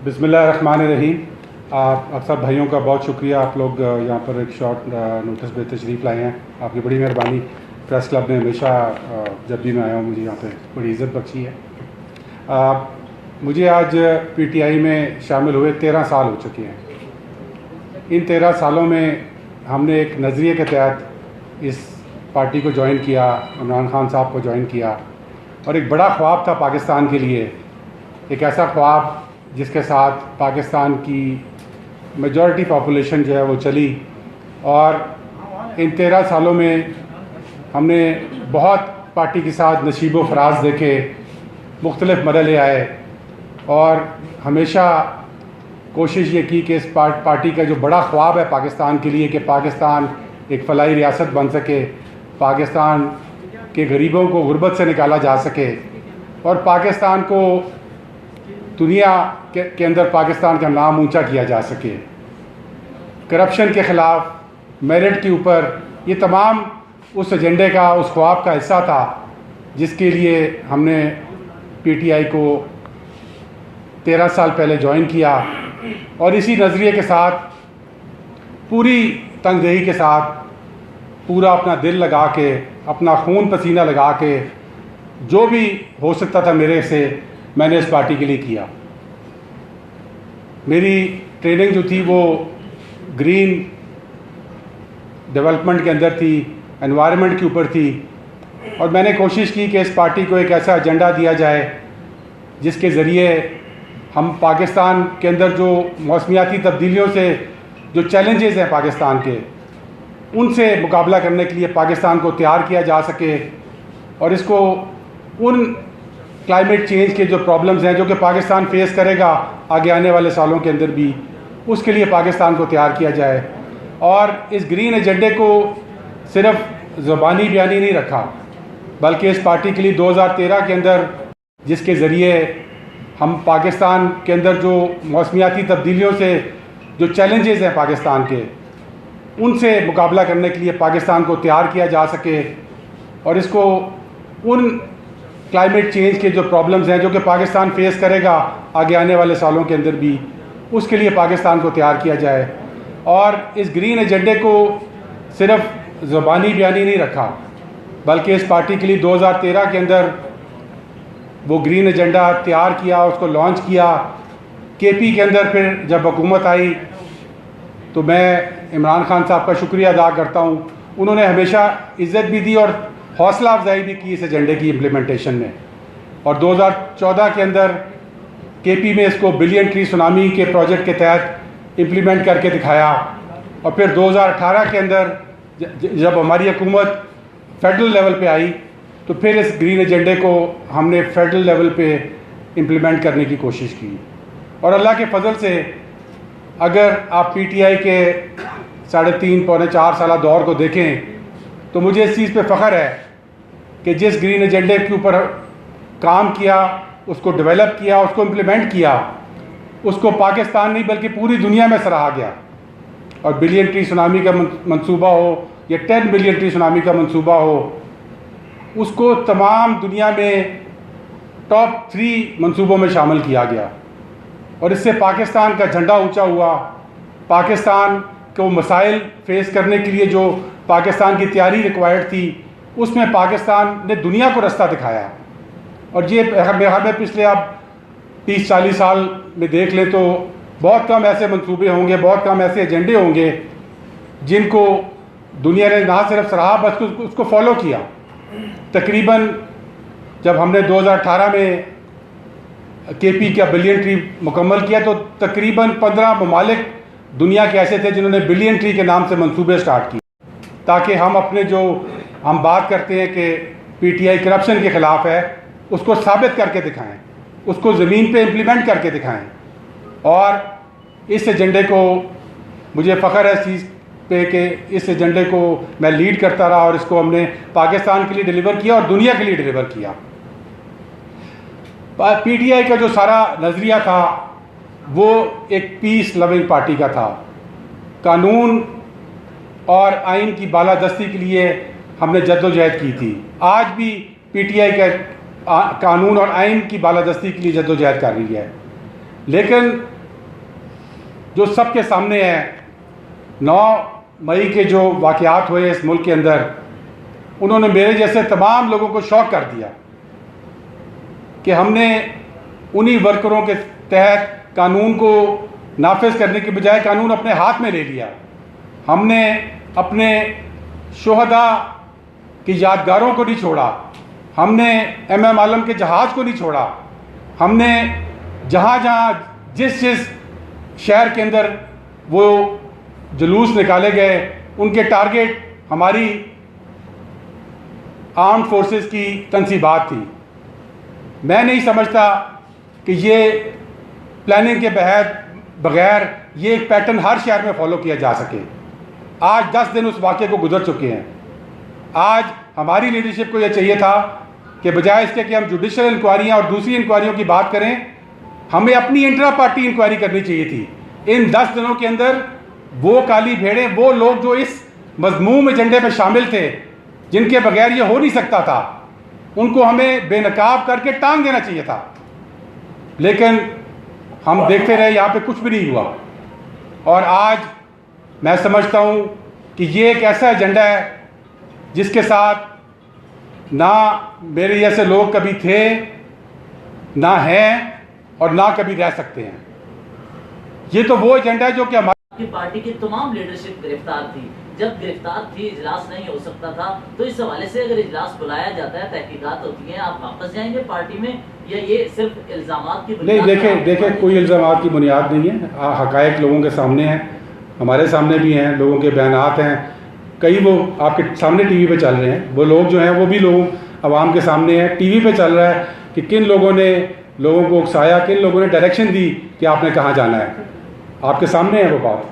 बिस्मिल्लाहिर्रहमानिर्रहीम। आप अक्सर भाइयों का बहुत शुक्रिया, आप लोग यहाँ पर एक शॉर्ट नोटिस पे तशरीफ़ लाए हैं, आपकी बड़ी मेहरबानी। प्रेस क्लब ने हमेशा जब भी मैं आया हूँ मुझे यहाँ पे बड़ी इज़्ज़त बख्शी है। मुझे आज पीटीआई में शामिल हुए 13 साल हो चुके हैं। इन 13 सालों में हमने एक नज़रिए के तहत इस पार्टी को ज्वाइन किया, इमरान खान साहब को ज्वाइन किया, और एक बड़ा ख्वाब था पाकिस्तान के लिए, एक ऐसा ख्वाब जिसके साथ पाकिस्तान की मेजॉरिटी पॉपुलेशन जो है वो चली। और इन 13 सालों में हमने बहुत पार्टी के साथ नशीबो फराज देखे, मुख्तलिफ मरहले आए, और हमेशा कोशिश ये की कि इस पार्टी का जो बड़ा ख्वाब है पाकिस्तान के लिए, कि पाकिस्तान एक फलाई रियासत बन सके, पाकिस्तान के गरीबों को गुर्बत से निकाला जा सके, और पाकिस्तान को दुनिया के अंदर पाकिस्तान का नाम ऊंचा किया जा सके। करप्शन के ख़िलाफ़, मेरिट के ऊपर, ये तमाम उस एजेंडे का, उस ख्वाब का हिस्सा था जिसके लिए हमने पीटीआई को 13 साल पहले ज्वाइन किया। और इसी नज़रिए के साथ, पूरी तनदेही के साथ, पूरा अपना दिल लगा के, अपना खून पसीना लगा के, जो भी हो सकता था मेरे से, मैंने इस पार्टी के लिए किया। मेरी ट्रेनिंग जो थी वो ग्रीन डेवलपमेंट के अंदर थी, एनवायरनमेंट के ऊपर थी, और मैंने कोशिश की कि इस पार्टी को एक ऐसा एजेंडा दिया जाए जिसके ज़रिए हम पाकिस्तान के अंदर जो मौसमियाती तब्दीलियों से जो चैलेंजेस हैं पाकिस्तान के, उनसे मुकाबला करने के लिए पाकिस्तान को तैयार किया जा सके, और इसको उन क्लाइमेट चेंज के जो प्रॉब्लम्स हैं जो कि पाकिस्तान फेस करेगा आगे आने वाले सालों के अंदर भी, उसके लिए पाकिस्तान को तैयार किया जाए। और इस ग्रीन एजेंडे को सिर्फ ज़बानी बयानी नहीं रखा, बल्कि इस पार्टी के लिए 2013 के अंदर, जिसके ज़रिए हम पाकिस्तान के अंदर जो मौसमियाती तब्दीलियों से जो चैलेंजेस हैं पाकिस्तान के, उनसे मुकाबला करने के लिए पाकिस्तान को तैयार किया जा सके, और इसको उन क्लाइमेट चेंज के जो प्रॉब्लम्स हैं जो कि पाकिस्तान फेस करेगा आगे आने वाले सालों के अंदर भी, उसके लिए पाकिस्तान को तैयार किया जाए। और इस ग्रीन एजेंडे को सिर्फ ज़बानी बयानी नहीं रखा, बल्कि इस पार्टी के लिए 2013 के अंदर वो ग्रीन एजेंडा तैयार किया, उसको लॉन्च किया। केपी के अंदर फिर जब हुकूमत आई तो मैं इमरान खान साहब का शुक्रिया अदा करता हूँ। उन्होंने हमेशा इज़्ज़त भी दी और हौसला अफजाई भी की इस एजेंडे की इम्प्लीमेंटेशन में। और 2014 के अंदर केपी में इसको बिलियन ट्री सुनामी के प्रोजेक्ट के तहत इम्प्लीमेंट करके दिखाया। और फिर 2018 के अंदर जब हमारी हुकूमत फेडरल लेवल पे आई तो फिर इस ग्रीन एजेंडे को हमने फेडरल लेवल पे इम्प्लीमेंट करने की कोशिश की। और अल्लाह के फजल से अगर आप पीटीआई के 3.5 पौने 4 साल दौर को देखें तो मुझे इस चीज़ पे फ़ख्र है कि जिस ग्रीन एजेंडे के ऊपर काम किया, उसको डेवलप किया, उसको इम्प्लीमेंट किया, उसको पाकिस्तान नहीं बल्कि पूरी दुनिया में सराहा गया। और बिलियन ट्री सुनामी का मंसूबा हो या 10 बिलियन ट्री सुनामी का मंसूबा हो, उसको तमाम दुनिया में टॉप 3 मंसूबों में शामिल किया गया। और इससे पाकिस्तान का झंडा ऊंचा हुआ। पाकिस्तान को मसाइल फेस करने के लिए जो पाकिस्तान की तैयारी रिक्वायर्ड थी, उसमें पाकिस्तान ने दुनिया को रास्ता दिखाया। और ये हमें पिछले आप 30-40 साल में देख लें तो बहुत कम ऐसे मंसूबे होंगे, बहुत कम ऐसे एजेंडे होंगे जिनको दुनिया ने ना सिर्फ सराहा बल्कि उसको फॉलो किया। तकरीबन जब हमने 2018 में केपी का बिलियन ट्री मुकम्मल किया तो तकरीबन 15 ममालिक दुनिया के ऐसे थे जिन्होंने बिलियन ट्री के नाम से मंसूबे स्टार्ट किए, ताकि हम अपने जो हम बात करते हैं कि पीटीआई करप्शन के ख़िलाफ़ है, उसको साबित करके दिखाएं, उसको ज़मीन पे इम्प्लीमेंट करके दिखाएं। और इस एजेंडे को मुझे फ़ख्र है इस चीज़ पे कि इस एजेंडे को मैं लीड करता रहा, और इसको हमने पाकिस्तान के लिए डिलीवर किया और दुनिया के लिए डिलीवर किया। पीटीआई का जो सारा नज़रिया था वो एक पीस लविंग पार्टी का था। कानून और आइन की बालादस्ती के लिए हमने जद्दोजहद की थी। आज भी पीटीआई का कानून और आइन की बालादस्ती के लिए जद्दोजहद कर रही है। लेकिन जो सबके सामने है। 9 मई के जो वाक़यात हुए इस मुल्क के अंदर, उन्होंने मेरे जैसे तमाम लोगों को शॉक कर दिया कि हमने उन्हीं वर्करों के तहत कानून को नाफिज करने के बजाय कानून अपने हाथ में ले लिया। हमने अपने शोहदा की यादगारों को नहीं छोड़ा, हमने MM आलम के जहाज़ को नहीं छोड़ा, हमने जहाँ जहाँ जिस शहर के अंदर वो जुलूस निकाले गए, उनके टारगेट हमारी आर्म्ड फोर्सेस की तनसीबात थी। मैं नहीं समझता कि ये प्लानिंग के बगैर ये एक पैटर्न हर शहर में फॉलो किया जा सके। आज 10 दिन उस वाक़े को गुजर चुके हैं। आज हमारी लीडरशिप को यह चाहिए था कि बजाय इसके कि हम जुडिशल इंक्वायरियाँ और दूसरी इंक्वायरियों की बात करें, हमें अपनी इंट्रा पार्टी इंक्वायरी करनी चाहिए थी। इन 10 दिनों के अंदर वो काली भेड़ें, वो लोग जो इस मज़मूम एजेंडे में शामिल थे, जिनके बगैर ये हो नहीं सकता था, उनको हमें बेनकाब करके टांग देना चाहिए था। लेकिन हम देखते रहे, यहाँ पे कुछ भी नहीं हुआ। और आज मैं समझता हूँ कि ये एक ऐसा एजेंडा है जिसके साथ ना मेरे जैसे लोग कभी थे, ना हैं और ना कभी रह सकते हैं। ये तो वो एजेंडा है जो कि हमारी पार्टी की तमाम लीडरशिप गिरफ्तार थी। जब गिरफ्तार थी, इजलास नहीं हो सकता था, तो इस हवाले से अगर इजलास बुलाया जाता है, तहकीकात होती हैं, आप वापस जाएंगे पार्टी में, या ये सिर्फ इल्जामात की बुनियाद? नहीं, देखें कोई इल्जामात की बुनियाद नहीं है। हकायक लोगों के सामने हैं, हमारे सामने भी हैं, लोगों के बयानात हैं, कई वो आपके सामने टीवी पे चल रहे हैं। वो लोग जो हैं वो भी लोग आवाम के सामने हैं। टीवी पे चल रहा है कि किन लोगों ने लोगों को उकसाया, किन लोगों ने डायरेक्शन दी कि आपने कहाँ जाना है। आपके सामने है वो बात।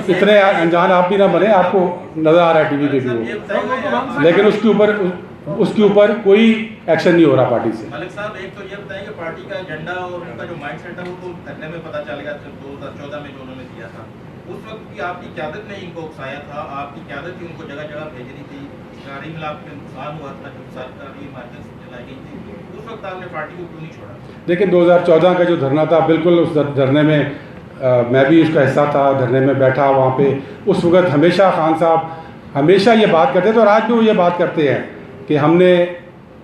इतने अनजान आप भी ना बने, आपको नजर आ रहा है टीवी पे भी वो, लेकिन उसके ऊपर कोई एक्शन नहीं हो रहा पार्टी से। मलिक साहब, एक तो ये बताएं कि पार्टी का एजेंडा और उनका जो माइंडसेट है वो तो धरने में पता चल गया, 2014 में जो उन्होंने दिया था। उस वक्त की आपकी क़यादत ने इनको उकसाया था, आपकी क़यादत ही उनको जगह जगह भेज रही थी, गाड़ी मिलाप में नुकसान हुआ था, जब सरकारी इमारतें जलाई गई थी, उस वक्त आपने पार्टी को क्यों नहीं छोड़ा? देखिए 2014 का जो धरना था, बिल्कुल उस धरने में मैं भी उसका हिस्सा था, धरने में बैठा वहाँ पे। उस वक्त हमेशा खान साहब हमेशा ये बात करते थे और आज भी वो ये बात करते हैं कि हमने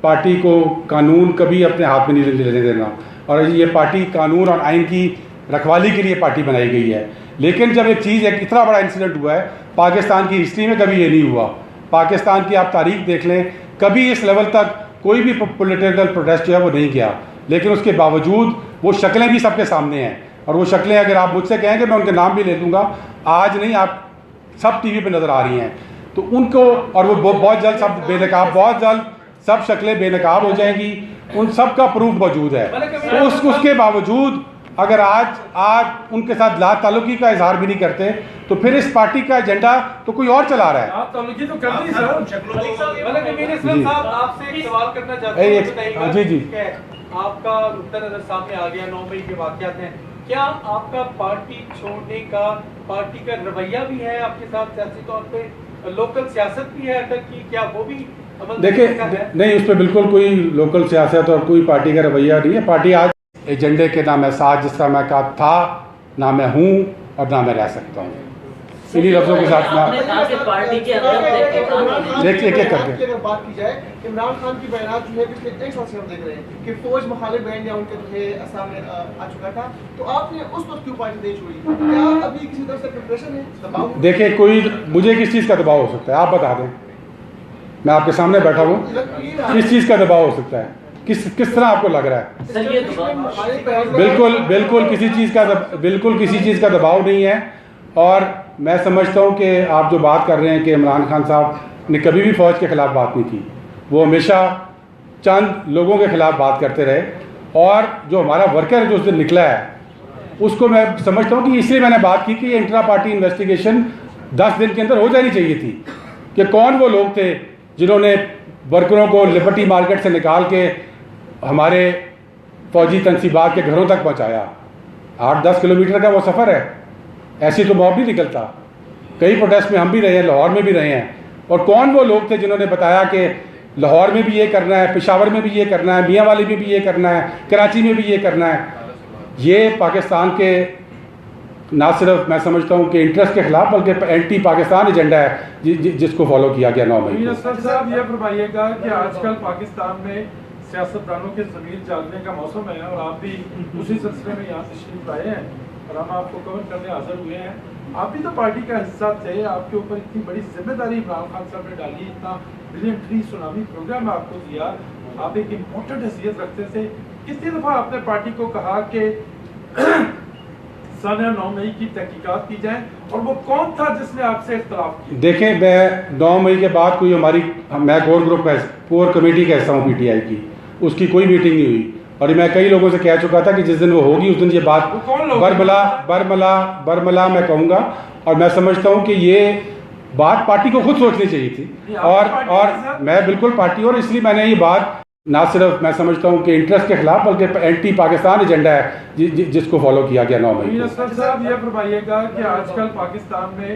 पार्टी को कानून कभी अपने हाथ में नहीं लेने देना, और ये पार्टी कानून और आइन की रखवाली के लिए पार्टी बनाई गई है। लेकिन जब एक चीज़, एक इतना बड़ा इंसिडेंट हुआ है, पाकिस्तान की हिस्ट्री में कभी ये नहीं हुआ। पाकिस्तान की आप तारीख देख लें, कभी इस लेवल तक कोई भी पॉलिटिकल प्रोटेस्ट जो है वो नहीं किया। लेकिन उसके बावजूद वो शक्लें भी सबके सामने हैं, और वो शक्लें अगर आप मुझसे कहेंगे मैं उनके नाम भी ले लूँगा, आज नहीं, आप सब टीवी पे नज़र आ रही हैं। तो उनको, और वो बहुत जल्द सब बेनकाब, बहुत जल्द सब शक्लें बेनकाब हो जाएंगी, उन सब का प्रूफ मौजूद है। तो उसके बावजूद अगर आज उनके साथ ला ताल्लुकी का इजहार भी नहीं करते, तो फिर इस पार्टी का एजेंडा तो कोई और चला रहा है। जी, आपका नजर सामने आ गया 9 मई के वाक़यात हैं, क्या आपका पार्टी छोड़ने का, पार्टी का रवैया भी है आपके साथ, सियासी तौर पे लोकल सियासत भी है अटक की, क्या वो भी? देखिए नहीं, उस पर बिल्कुल कोई लोकल सियासत और कोई पार्टी का रवैया नहीं है। पार्टी आज एजेंडे के ना मैं साथ, जिसका मैं कहा था, ना मैं हूँ और ना मैं रह सकता हूँ। इन्हीं लफ्जों के साथ पार्टी के अंदर एक करके अगर बात की जाए, इमरान खान की बयानात जो है पिछले 1 साल से हम देख रहे हैं कि फौज मुखालिफ बैंड या उनके जो है सामने आ चुका था, तो आपने उस वक्त क्यों पार्टी नहीं छोड़ी? क्या अभी किसी तरह से प्रिपरेशन है, दबाव? देखिए, कोई मुझे किस चीज़ का दबाव हो सकता है, आप बता दें। मैं आपके सामने बैठा हूँ, किस चीज़ का दबाव हो सकता है, किस तरह आपको लग रहा है? बिल्कुल किसी चीज़ का दबाव नहीं है। और मैं समझता हूँ कि आप जो बात कर रहे हैं कि इमरान खान साहब ने कभी भी फ़ौज के ख़िलाफ़ बात नहीं की, वो हमेशा चंद लोगों के ख़िलाफ़ बात करते रहे। और जो हमारा वर्कर जो उस दिन निकला है, उसको मैं समझता हूँ कि इसलिए मैंने बात की कि ये इंट्रा पार्टी इन्वेस्टिगेशन 10 दिन के अंदर हो जानी चाहिए थी कि कौन वो लोग थे जिन्होंने वर्करों को लिबर्टी मार्केट से निकाल के हमारे फ़ौजी तनसीबात के घरों तक पहुँचाया। 8-10 किलोमीटर का वो सफ़र है, ऐसी तो मौत नहीं निकलता। कई प्रोटेस्ट में हम भी रहे हैं, लाहौर में भी रहे हैं। और कौन वो लोग थे जिन्होंने बताया कि लाहौर में भी ये करना है, पेशावर में भी ये करना है, मियांवाली में भी ये करना है, कराची में भी ये करना है। ये पाकिस्तान के ना सिर्फ मैं समझता हूँ कि इंटरेस्ट के खिलाफ बल्कि एंटी पाकिस्तान एजेंडा है जिसको फॉलो किया गया 9 मई को। असगर साहब ये फरमाइएगा कि आजकल पाकिस्तान में सियासतदानों के ज़मीर जागने का मौसम है और आप भी उसी सिलसिले में यहाँ तशरीफ लाए हैं और हम आपको कवर करने हाजिर हुए हैं। आप भी तो पार्टी का हिस्सा थे, आपके ऊपर इतनी बड़ी जिम्मेदारी इमरान खान साहब ने डाली, इतना बिलियन ट्री सुनामी प्रोग्राम आपको दिया, आप एक इम्पोर्टेंट हैसियत रखते थे। कितनी दफ़ा आपने पार्टी को कहा कि सन 9 मई की तहकीकात की जाए और वो कौन था जिसने आपसे इख्तलाफ किया? देखें, मैं 9 मई के बाद कोई मैं कोर ग्रुप का कोर कमेटी का हिस्सा हूँ PTI की, उसकी कोई मीटिंग नहीं हुई और मैं कई लोगों से कह चुका था कि जिस दिन वो होगी उस दिन ये बात बरमला मैं कहूँगा। और मैं समझता हूँ कि ये बात पार्टी को खुद सोचनी चाहिए थी और मैं बिल्कुल पार्टी, और इसलिए मैंने ये बात ना सिर्फ मैं समझता हूँ कि इंटरेस्ट के खिलाफ बल्कि एंटी पाकिस्तान एजेंडा है जिसको फॉलो किया गया 9 मई को। असगर साहब ये फरमाइएगा कि आजकल पाकिस्तान में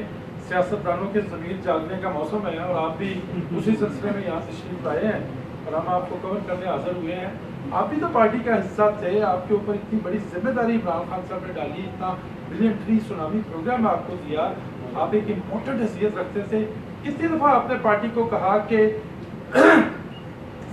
सियासतदानों के ज़मीर जागने का मौसम है और आप भी उसी सिलसिले में यहाँ तशरीफ लाए हैं और हम आपको कवर करने हाजिर हुए हैं। आप भी तो पार्टी का हिस्सा थे, आपके ऊपर इतनी बड़ी जिम्मेदारी इमरान खान साहब ने डाली, इतना बिलियन ट्री सुनामी प्रोग्राम आपको दिया, आप एक इम्पोर्टेंट हैसियत रखते थे। कितनी दफ़ा आपने पार्टी को कहा कि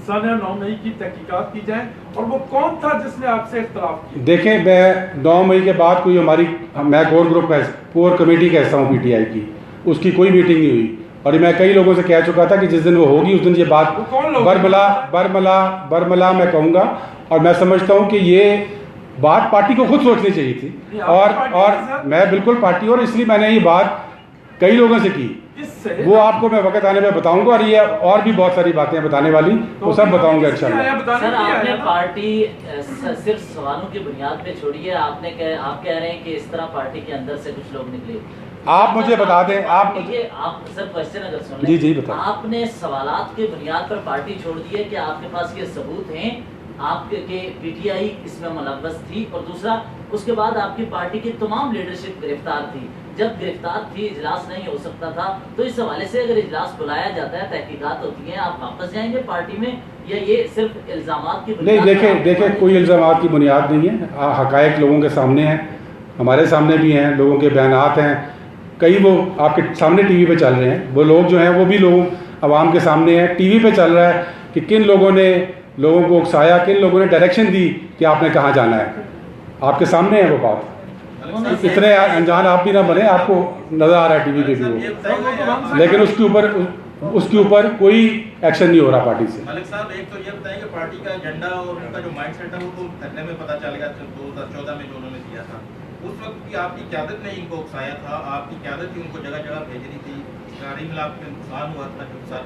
सन 9 मई की तहकीकात की जाए और वो कौन था जिसने आपसे इख्तलाफ किया? देखें, मैं 9 मई के बाद कोई मैं कोर ग्रुप का कोर कमेटी का हिस्सा हूँ PTI की, उसकी कोई मीटिंग नहीं हुई और मैं कई लोगों से कह चुका था कि जिस दिन वो होगी उस दिन ये बात बरमला मैं कहूँगा। और मैं समझता हूँ कि ये बात पार्टी को खुद सोचनी चाहिए थी और मैं बिल्कुल पार्टी, और इसलिए मैंने ये बात कई लोगों से की। वो आपको मैं वक्त आने में बताऊंगा और ये और भी बहुत सारी बातें बताने वाली, वो सब बताऊंगा इंशाल्लाह। सर, आपने पार्टी सिर्फ सवालों की बुनियाद पे छोड़ी है। आप कह रहे हैं कि इस तरह पार्टी के अंदर से कुछ लोग निकले। आप मुझे बता दें, आप सर क्वेश्चन अगर सुन लें। जी बता। आपने सवालात के बुनियाद पर पार्टी छोड़ दी है कि आपके पास ये सबूत हैं आपके PTI इसमें मुलव्वस थी, और दूसरा उसके बाद आपकी पार्टी की तमाम लीडरशिप गिरफ्तार थी। जब गिरफ्तार थी, इजलास नहीं हो सकता था, तो इस हवाले से अगर इजलास बुलाया जाता है, तहकीकात होती हैं, आप वापस जाएंगे पार्टी में, या ये सिर्फ इल्जामात की बुनियाद? नहीं, देखें कोई इल्जामात की बुनियाद नहीं है। हकायक लोगों के सामने हैं, हमारे सामने भी हैं, लोगों के बयानात हैं, कई वो आपके सामने TV पे चल रहे हैं। वो लोग जो हैं वो भी लोग आवाम के सामने हैं। TV पे चल रहा है कि किन लोगों ने लोगों को उकसाया, किन लोगों ने डायरेक्शन दी कि आपने कहाँ जाना है। आपके सामने है वो बात। इतने अनजान आप भी ना बने, आपको नजर आ रहा है TV पे भी वो, लेकिन उसके ऊपर कोई एक्शन नहीं हो रहा पार्टी से। मलिक साहब, एक तो ये बताएं कि पार्टी का एजेंडा और उनका जो माइंडसेट है वो तो धरने में पता चल गया 2014 में जो उन्होंने दिया था। उस वक्त की आपकी क़यादत ने इनको उकसाया था, आपकी क़यादत ही उनको जगह जगह भेज रही थी, गाड़ी में आपके नुकसान हुआ था।